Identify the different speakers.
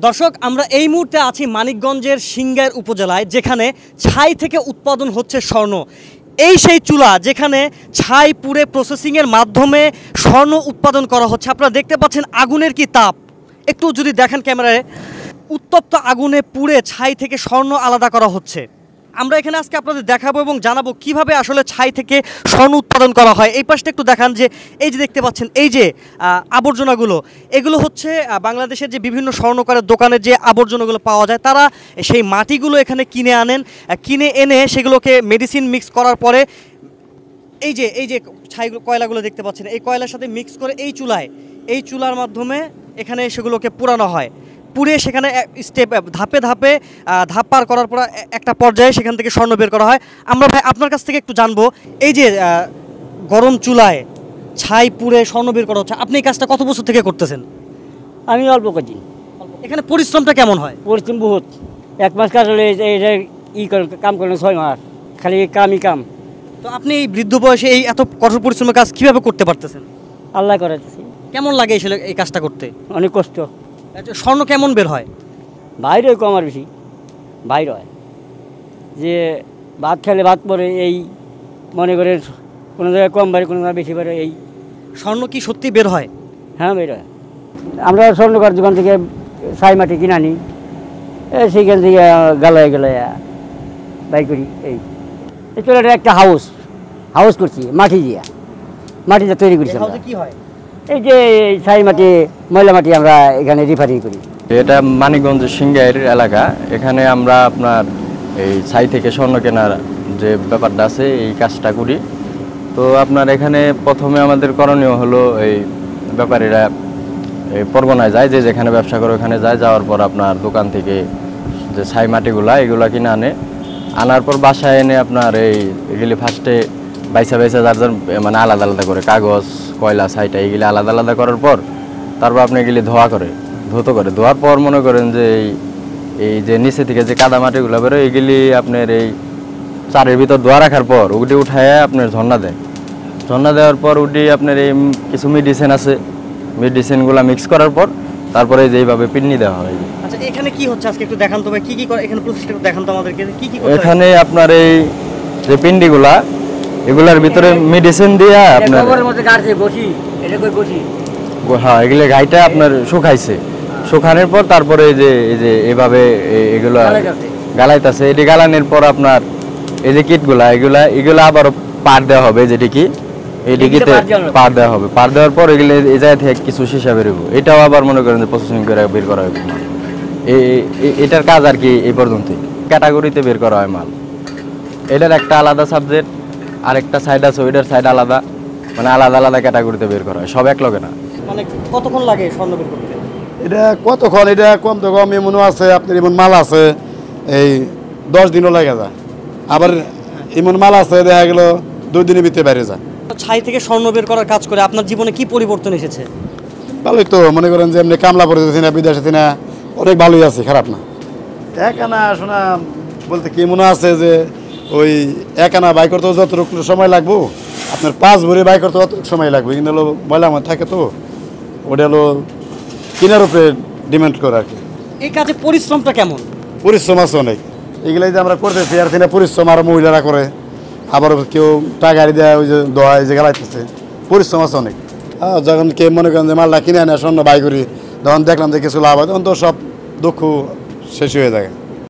Speaker 1: দর্শক, আমরা এই মুহূর্তে আছি মানিকগঞ্জের সিংগাইর উপজেলায়, যেখানে ছাই থেকে উৎপাদন হচ্ছে স্বর্ণ। এই সেই চুলা যেখানে ছাই পুড়ে প্রসেসিংয়ের মাধ্যমে স্বর্ণ উৎপাদন করা হচ্ছে। আপনারা দেখতে পাচ্ছেন আগুনের কি তাপ, একটু যদি দেখেন ক্যামেরায়, উত্তপ্ত আগুনে পুড়ে ছাই থেকে স্বর্ণ আলাদা করা হচ্ছে। আমরা এখানে আজকে আপনাদের দেখাবো এবং জানাবো কিভাবে আসলে ছাই থেকে স্বর্ণ উৎপাদন করা হয়। এই পাশটা একটু দেখান, যে এই যে দেখতে পাচ্ছেন এই যে আবর্জনাগুলো, এগুলো হচ্ছে বাংলাদেশের যে বিভিন্ন স্বর্ণকারের দোকানে যে আবর্জনাগুলো পাওয়া যায়, তারা সেই মাটিগুলো এখানে কিনে এনে সেগুলোকে মেডিসিন মিক্স করার পরে এই যে ছাই কয়লাগুলো দেখতে পাচ্ছেন, এই কয়লার সাথে মিক্স করে এই চুলার মাধ্যমে এখানে সেগুলোকে পোড়ানো হয়। পুড়ে সেখানে স্টেপ ধাপে ধাপ পার করার পর একটা পর্যায়ে সেখান থেকে স্বর্ণ বের করা হয়। আমরা ভাই আপনার কাছ থেকে একটু জানবো, এই যে গরম চুলায় ছাই পুড়ে স্বর্ণ বের করা হচ্ছে, আপনি এই কাজটা কত বছর থেকে করতেছেন?
Speaker 2: আমি অল্প কদিন।
Speaker 1: এখানে পরিশ্রমটা কেমন হয়?
Speaker 2: পরিশ্রম বহুত। 1 মাস কাজ হলে কাম করেন 6 মাস, খালি কাম।
Speaker 1: তো আপনি এই বৃদ্ধ বয়সে এই এত কঠোর পরিশ্রমের কাজ কিভাবে করতে পারতেছেন?
Speaker 2: আল্লাহ করাতেছি।
Speaker 1: কেমন লাগে আসলে এই কাজটা করতে?
Speaker 2: অনেক কষ্ট।
Speaker 1: স্বর্ণ কেমন বের হয়?
Speaker 2: বাইরে কম আর বেশি বাইরে হয়, যে ভাত খেলে ভাত পরে, এই মনে করে কোনো জায়গায় কম বাড়ে, কোনো জায়গায় বেশি বাড়ে। এই
Speaker 1: স্বর্ণ কি সত্যি বের হয়?
Speaker 2: হ্যাঁ, বের হয়। আমরা স্বর্ণকার দোকান থেকে ছাই মাটি কিনে আনি, সেইখান থেকে গালায় বাই করি। এই চলে একটা হাউস করছি, মাটিটা তৈরি করছি।
Speaker 1: কি হয়?
Speaker 2: এই যে ছাই মাটি, ময়লা মাটি আমরা এখানে রিফাইনিং করি।
Speaker 3: এটা মানিকগঞ্জ সিংগাইর এলাকা। এখানে আমরা আপনার এই ছাই থেকে স্বর্ণ কেনার যে ব্যাপারটা আছে, এই কাজটা করি। তো আপনার এখানে প্রথমে আমাদের করণীয় হলো, এই ব্যাপারীরা এই পরগনায় যায়, যে যেখানে ব্যবসা করে ওখানে যাওয়ার পর আপনার দোকান থেকে যে ছাই মাটিগুলা এগুলা কিনে আনার পর বাসায় এনে আপনার এগুলি ফার্স্টে বাইসা যার মানে আলাদা করে কাগজ, কয়লা, ছাইটা এগুলি আলাদা করার পর তারপর আপনি এগুলি ধোয়ার পর মনে করেন যে এই যে নিচে থেকে যে কাদা মাটিগুলো বেরোয়, এগুলি আপনার এই চারের ভিতর ধোয়া রাখার পর ওটি উঠায় আপনার ঝর্ণা দেওয়ার পর ওটি আপনার এই কিছু মেডিসিন আছে, মেডিসিনগুলো মিক্স করার পর তারপরে যেইভাবে পিন্নি দেওয়া হয়।
Speaker 1: আচ্ছা, এখানে কি হচ্ছে আজকে একটু দেখান তো ভাই, কি করে এখানে প্রসেসটা দেখান তো আমাদেরকে, কি
Speaker 3: এখানে আপনার এই যে পিন্ডিগুলা, এগুলার ভিতরে মেডিসিন দিয়ে আপনার হ্যাঁ, এগুলো গাইটা আপনার শুকানোর পর তারপরে এই যে এভাবে এগুলো গালাইতেছে। এটি গালানোর পর আপনার এই যে কিটগুলা এগুলা আবার পার দেওয়া হবে, যেটি কি এই ডিকিতে পার দেওয়া হবে। পার দেওয়ার পর এগুলো এই জায়গা থেকে কিছু সীসা বেরোবো, এটাও আবার মনে করেন যে প্রসেসিং করে বের করা হবে। এটার কাজ আর কি এই পর্যন্তই। ক্যাটাগরিতে বের করা হয় মাল। এটার একটা আলাদা সাবজেক্ট, আরেকটা সাইড আছে, ওইটার সাইড আলাদা, মানে আলাদা ক্যাটাগরিতে বের করা হয়, সব এক লগে না।
Speaker 1: মানে কতক্ষণ লাগে স্বর্ণ বের করতে?
Speaker 4: এটা কতক্ষণ, এটা কম তো কম এমনও আছে, আপনার এমন মাল আছে এই 10 দিনও লাগে যায়, আবার এমন মাল আছে দেখা গেল 2 দিনের ভিতরে বাইরে যায়।
Speaker 1: ছাই থেকে স্বর্ণ বের করার কাজ করে আপনার জীবনে কি পরিবর্তন এসেছে?
Speaker 4: ভালোই তো, মনে করেন যে এমনি কামলা পড়েছি না, বিদেশে না, অনেক ভালোই আছে, খারাপ না। এক আনা শোনা বলতে কি মনে আছে যে ওই 1 আনা বাই করতে যতটুকু সময় লাগবো, আপনার 5 ভরি বাই করতে অতটুকু সময় লাগবে, কিন্তু হলো ময়লা আমার থাকে, তো ওটা হলো কিনার উপরে ডিমান্ড করে আর কি।
Speaker 1: এই কাজে পরিশ্রমটা কেমন?
Speaker 4: পরিশ্রম আছে অনেক, এগুলাই যে আমরা করতেছি আর কিনা পরিশ্রম আর মহিলারা করে, আবার কেউ টাকা দেয়, ওই যে দোয়া যে গালাইতেছে, পরিশ্রম আছে অনেক। যখন কে মনে করেন যে মালটা কিনে আনে স্বর্ণ বাই করি, তখন দেখলাম যে কিছু লাভ হয়, তখন তো সব দুঃখ শেষ হয়ে যায়।